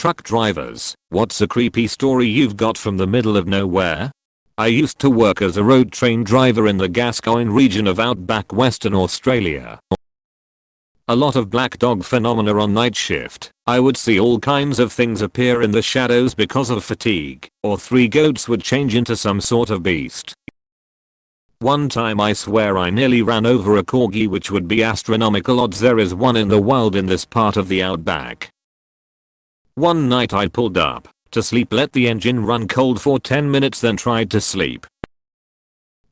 Truck drivers, what's a creepy story you've got from the middle of nowhere? I used to work as a road train driver in the Gascoyne region of outback Western Australia. A lot of black dog phenomena on night shift. I would see all kinds of things appear in the shadows because of fatigue, or 3 goats would change into some sort of beast. One time I swear I nearly ran over a corgi, which would be astronomical odds there is one in the wild in this part of the outback. One night I pulled up to sleep, let the engine run cold for 10 minutes, then tried to sleep.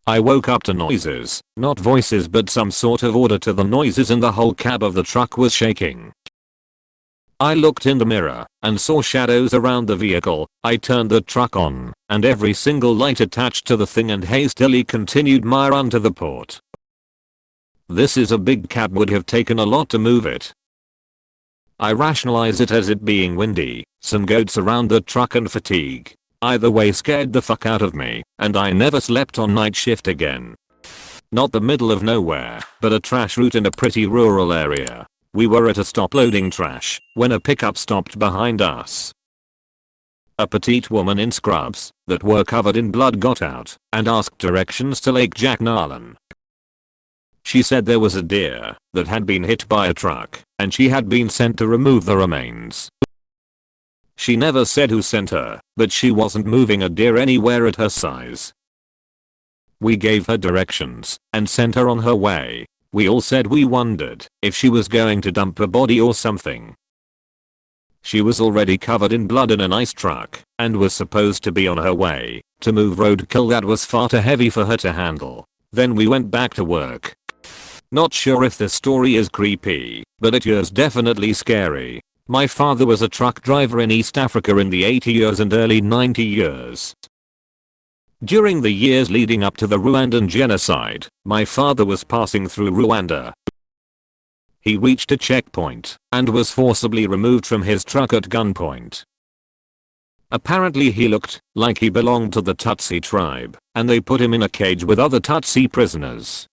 I woke up to noises, not voices but some sort of order to the noises, and the whole cab of the truck was shaking. I looked in the mirror and saw shadows around the vehicle. I turned the truck on and every single light attached to the thing and hastily continued my run to the port. This is a big cab, would have taken a lot to move it. I rationalize it as it being windy, some goats around the truck and fatigue. Either way scared the fuck out of me, and I never slept on night shift again. Not the middle of nowhere, but a trash route in a pretty rural area. We were at a stop loading trash when a pickup stopped behind us. A petite woman in scrubs that were covered in blood got out and asked directions to Lake Jacknarland. She said there was a deer that had been hit by a truck and she had been sent to remove the remains. She never said who sent her, but she wasn't moving a deer anywhere at her size. We gave her directions and sent her on her way. We all said we wondered if she was going to dump a body or something. She was already covered in blood in an ice truck and was supposed to be on her way to move roadkill that was far too heavy for her to handle. Then we went back to work. Not sure if this story is creepy, but it is definitely scary. My father was a truck driver in East Africa in the 80 years and early 90 years. During the years leading up to the Rwandan genocide, my father was passing through Rwanda. He reached a checkpoint and was forcibly removed from his truck at gunpoint. Apparently he looked like he belonged to the Tutsi tribe, and they put him in a cage with other Tutsi prisoners.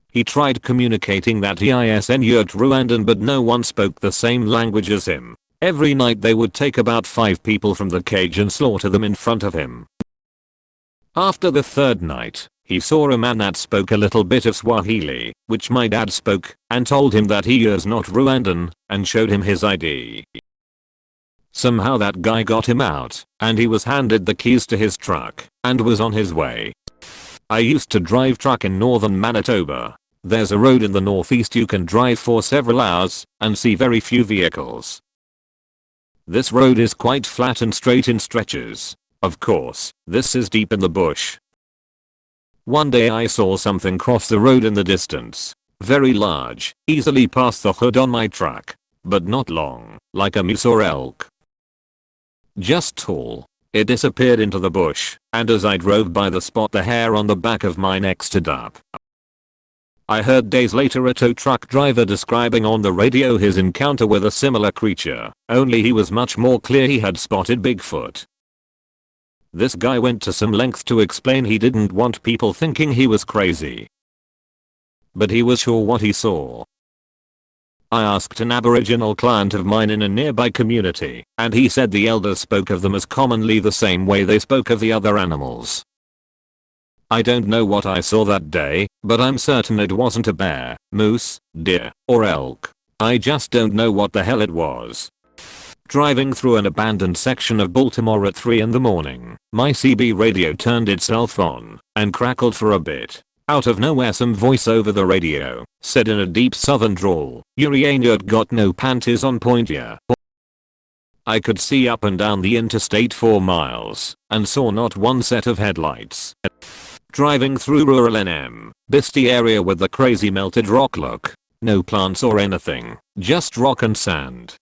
He tried communicating that he understood Rwandan, but no one spoke the same language as him. Every night they would take about 5 people from the cage and slaughter them in front of him. After the 3rd night, he saw a man that spoke a little bit of Swahili, which my dad spoke, and told him that he is not Rwandan, and showed him his ID. Somehow that guy got him out, and he was handed the keys to his truck, and was on his way. I used to drive truck in northern Manitoba. There's a road in the northeast you can drive for several hours, and see very few vehicles. This road is quite flat and straight in stretches. Of course, this is deep in the bush. One day I saw something cross the road in the distance. Very large, easily past the hood on my truck. But not long, like a moose or elk. Just tall. It disappeared into the bush, and as I drove by the spot the hair on the back of my neck stood up. I heard days later a tow truck driver describing on the radio his encounter with a similar creature, only he was much more clear he had spotted Bigfoot. This guy went to some length to explain he didn't want people thinking he was crazy. But he was sure what he saw. I asked an Aboriginal client of mine in a nearby community, and he said the elders spoke of them as commonly the same way they spoke of the other animals. I don't know what I saw that day, but I'm certain it wasn't a bear, moose, deer, or elk. I just don't know what the hell it was. Driving through an abandoned section of Baltimore at 3 in the morning, my CB radio turned itself on and crackled for a bit. Out of nowhere some voice over the radio said in a deep southern drawl, "You ain't got no panties on point ya." I could see up and down the interstate for miles and saw not one set of headlights. Driving through rural NM, Bisty area with the crazy melted rock look. No plants or anything, just rock and sand.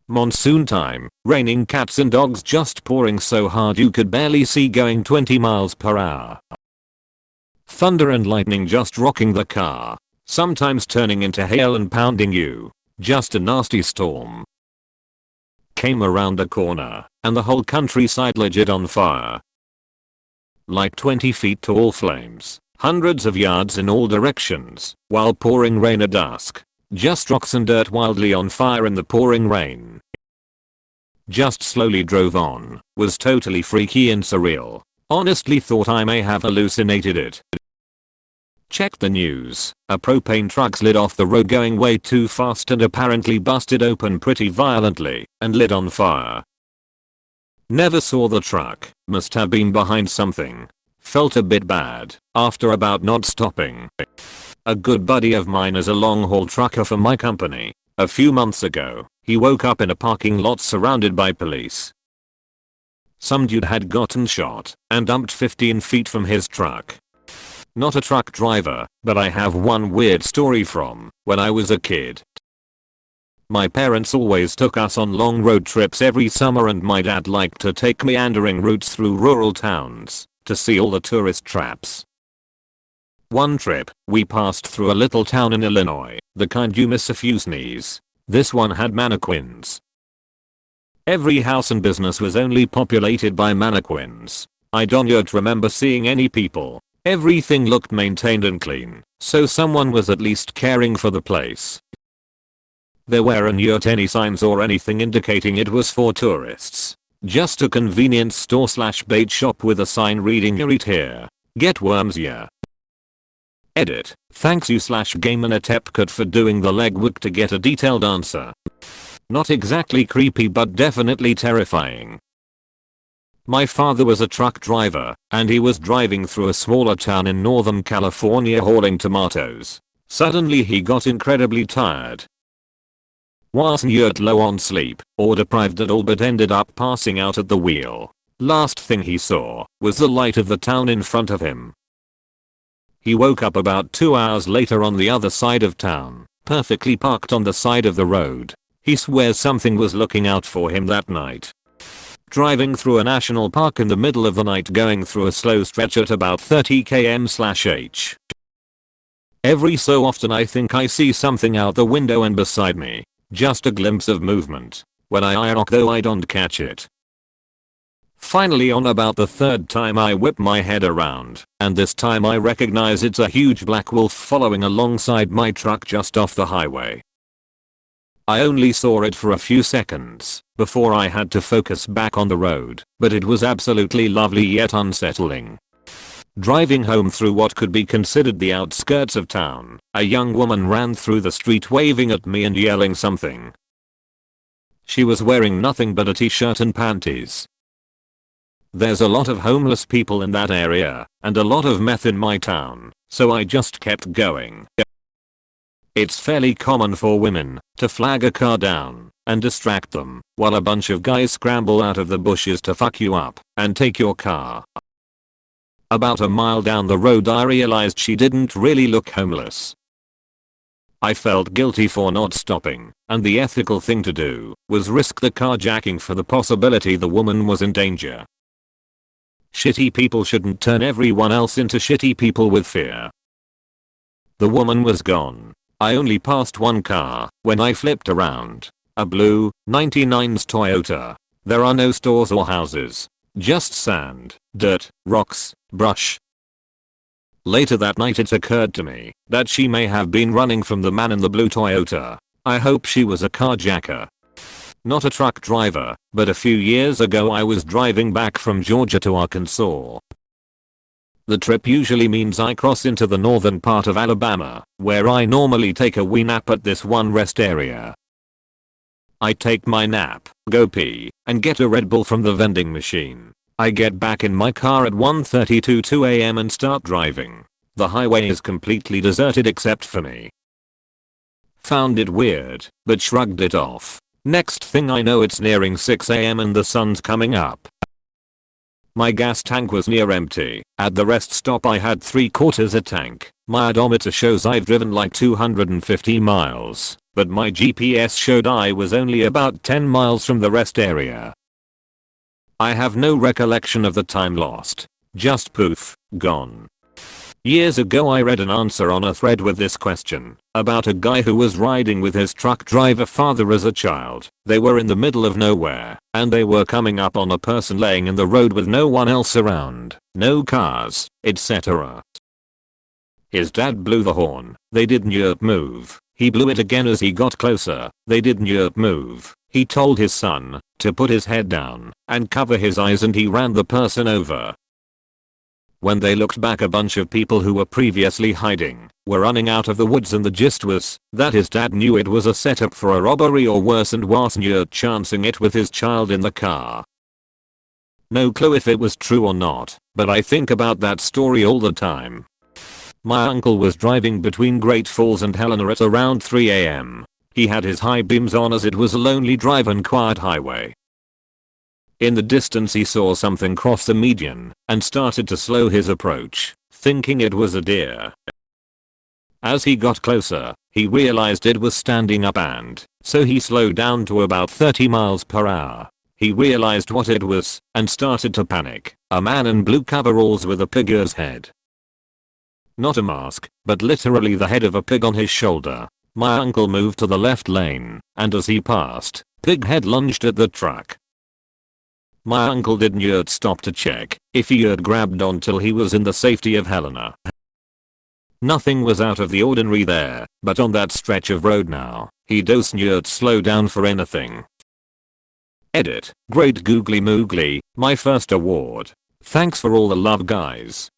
Monsoon time, raining cats and dogs just pouring so hard you could barely see going 20 miles per hour. Thunder and lightning just rocking the car, sometimes turning into hail and pounding you. Just a nasty storm. Came around a corner, and the whole countryside legit on fire. Like 20 feet tall flames, hundreds of yards in all directions, while pouring rain at dusk. Just rocks and dirt wildly on fire in the pouring rain. Just slowly drove on. Was totally freaky and surreal. Honestly thought I may have hallucinated it. Check the news. A propane truck slid off the road going way too fast and apparently busted open pretty violently and lit on fire. Never saw the truck. Must have been behind something. Felt a bit bad after about not stopping. A good buddy of mine is a long haul trucker for my company. A few months ago, he woke up in a parking lot surrounded by police. Some dude had gotten shot and dumped 15 feet from his truck. Not a truck driver, but I have one weird story from when I was a kid. My parents always took us on long road trips every summer and my dad liked to take meandering routes through rural towns to see all the tourist traps. One trip, we passed through a little town in Illinois, the kind you miss if you sneeze. This one had mannequins. Every house and business was only populated by mannequins. I don't yet remember seeing any people. Everything looked maintained and clean, so someone was at least caring for the place. There weren't yet any signs or anything indicating it was for tourists. Just a convenience store / bait shop with a sign reading "You eat here. Get worms yeah." Edit. Thanks you / Game and a Tepcut for doing the legwork to get a detailed answer. Not exactly creepy but definitely terrifying. My father was a truck driver, and he was driving through a smaller town in Northern California hauling tomatoes. Suddenly he got incredibly tired. Wasn't yet low on sleep or deprived at all but ended up passing out at the wheel. Last thing he saw was the light of the town in front of him. He woke up about 2 hours later on the other side of town, perfectly parked on the side of the road. He swears something was looking out for him that night. Driving through a national park in the middle of the night going through a slow stretch at about 30 km/h. Every so often I think I see something out the window and beside me. Just a glimpse of movement. When I rock though I don't catch it. Finally on about the third time I whip my head around, and this time I recognize it's a huge black wolf following alongside my truck just off the highway. I only saw it for a few seconds before I had to focus back on the road, but it was absolutely lovely yet unsettling. Driving home through what could be considered the outskirts of town, a young woman ran through the street waving at me and yelling something. She was wearing nothing but a t-shirt and panties. There's a lot of homeless people in that area, and a lot of meth in my town, so I just kept going. It's fairly common for women to flag a car down and distract them while a bunch of guys scramble out of the bushes to fuck you up and take your car. About a mile down the road I realized she didn't really look homeless. I felt guilty for not stopping, and the ethical thing to do was risk the carjacking for the possibility the woman was in danger. Shitty people shouldn't turn everyone else into shitty people with fear. The woman was gone. I only passed one car when I flipped around. A blue 99's Toyota. There are no stores or houses. Just sand, dirt, rocks, brush. Later that night it occurred to me that she may have been running from the man in the blue Toyota. I hope she was a carjacker. Not a truck driver, but a few years ago I was driving back from Georgia to Arkansas. The trip usually means I cross into the northern part of Alabama, where I normally take a wee nap at this one rest area. I take my nap, go pee, and get a Red Bull from the vending machine. I get back in my car at 1:32 2 a.m. and start driving. The highway is completely deserted except for me. Found it weird, but shrugged it off. Next thing I know it's nearing 6 a.m. and the sun's coming up. My gas tank was near empty. At the rest stop I had 3/4 a tank. My odometer shows I've driven like 250 miles, but my GPS showed I was only about 10 miles from the rest area. I have no recollection of the time lost. Just poof, gone. Years ago I read an answer on a thread with this question, about a guy who was riding with his truck driver father as a child. They were in the middle of nowhere, and they were coming up on a person laying in the road with no one else around, no cars, etc. His dad blew the horn. They didn't move. He blew it again as he got closer. They didn't move. He told his son to put his head down and cover his eyes, and he ran the person over. When they looked back, a bunch of people who were previously hiding were running out of the woods, and the gist was that his dad knew it was a setup for a robbery or worse and was chancing it with his child in the car. No clue if it was true or not, but I think about that story all the time. My uncle was driving between Great Falls and Helena at around 3 AM. He had his high beams on as it was a lonely drive and quiet highway. In the distance he saw something cross the median and started to slow his approach, thinking it was a deer. As he got closer, he realized it was standing up, and so he slowed down to about 30 miles per hour. He realized what it was and started to panic. A man in blue coveralls with a pig's head. Not a mask, but literally the head of a pig on his shoulder. My uncle moved to the left lane, and as he passed, pig head lunged at the truck. My uncle didn't stop to check if he had grabbed on till he was in the safety of Helena. Nothing was out of the ordinary there, but on that stretch of road now, he doesn't slow down for anything. Edit. Great googly moogly, my first award. Thanks for all the love, guys.